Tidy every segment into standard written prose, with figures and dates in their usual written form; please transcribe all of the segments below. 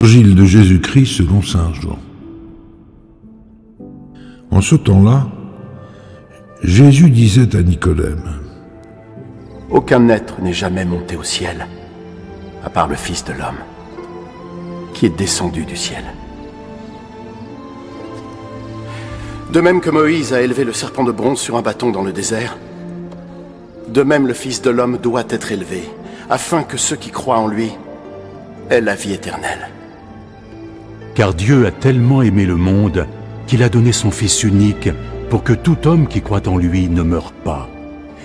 Évangile de Jésus-Christ selon saint Jean. En ce temps-là, Jésus disait à Nicodème: Aucun être n'est jamais monté au ciel, à part le Fils de l'homme, qui est descendu du ciel. De même que Moïse a élevé le serpent de bronze sur un bâton dans le désert, de même le Fils de l'homme doit être élevé, afin que ceux qui croient en lui aient la vie éternelle. Car Dieu a tellement aimé le monde qu'il a donné son Fils unique pour que tout homme qui croit en lui ne meure pas,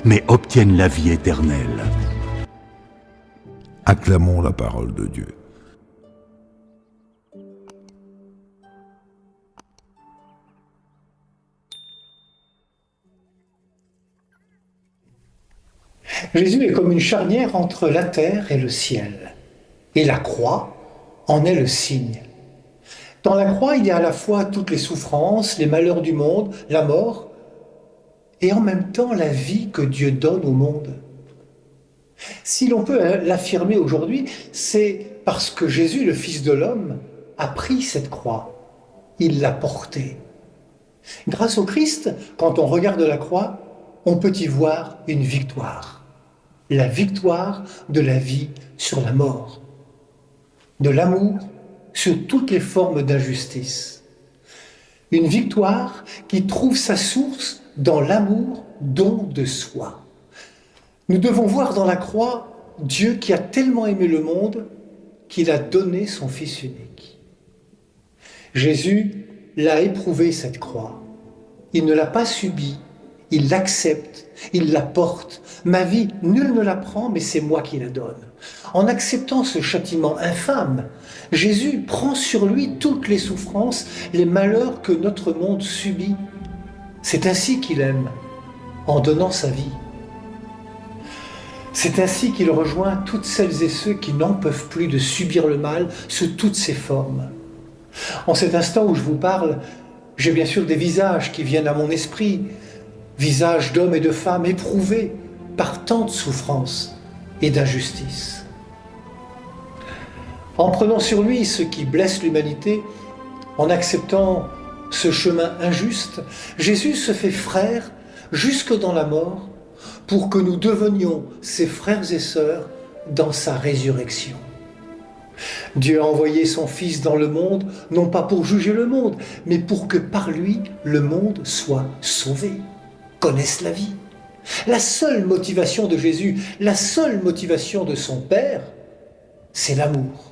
mais obtienne la vie éternelle. Acclamons la parole de Dieu. Jésus est comme une charnière entre la terre et le ciel. Et la croix en est le signe. Dans la croix, il y a à la fois toutes les souffrances, les malheurs du monde, la mort, et en même temps la vie que Dieu donne au monde. Si l'on peut l'affirmer aujourd'hui, c'est parce que Jésus, le Fils de l'homme, a pris cette croix. Il l'a portée. Grâce au Christ, quand on regarde la croix, on peut y voir une victoire. La victoire de la vie sur la mort, de l'amour sur toutes les formes d'injustice. Une victoire qui trouve sa source dans l'amour, don de soi. Nous devons voir dans la croix Dieu qui a tellement aimé le monde qu'il a donné son Fils unique. Jésus l'a éprouvé cette croix. Il ne l'a pas subie, il l'accepte, il la porte. Ma vie, nul ne la prend, mais c'est moi qui la donne. En acceptant ce châtiment infâme, Jésus prend sur lui toutes les souffrances, les malheurs que notre monde subit. C'est ainsi qu'il aime, en donnant sa vie. C'est ainsi qu'il rejoint toutes celles et ceux qui n'en peuvent plus de subir le mal sous toutes ses formes. En cet instant où je vous parle, j'ai bien sûr des visages qui viennent à mon esprit, visages d'hommes et de femmes éprouvés par tant de souffrances et d'injustice. En prenant sur lui ce qui blesse l'humanité, en acceptant ce chemin injuste, Jésus se fait frère jusque dans la mort pour que nous devenions ses frères et sœurs dans sa résurrection. Dieu a envoyé son Fils dans le monde, non pas pour juger le monde, mais pour que par lui, le monde soit sauvé, connaisse la vie. La seule motivation de Jésus, la seule motivation de son Père, c'est l'amour.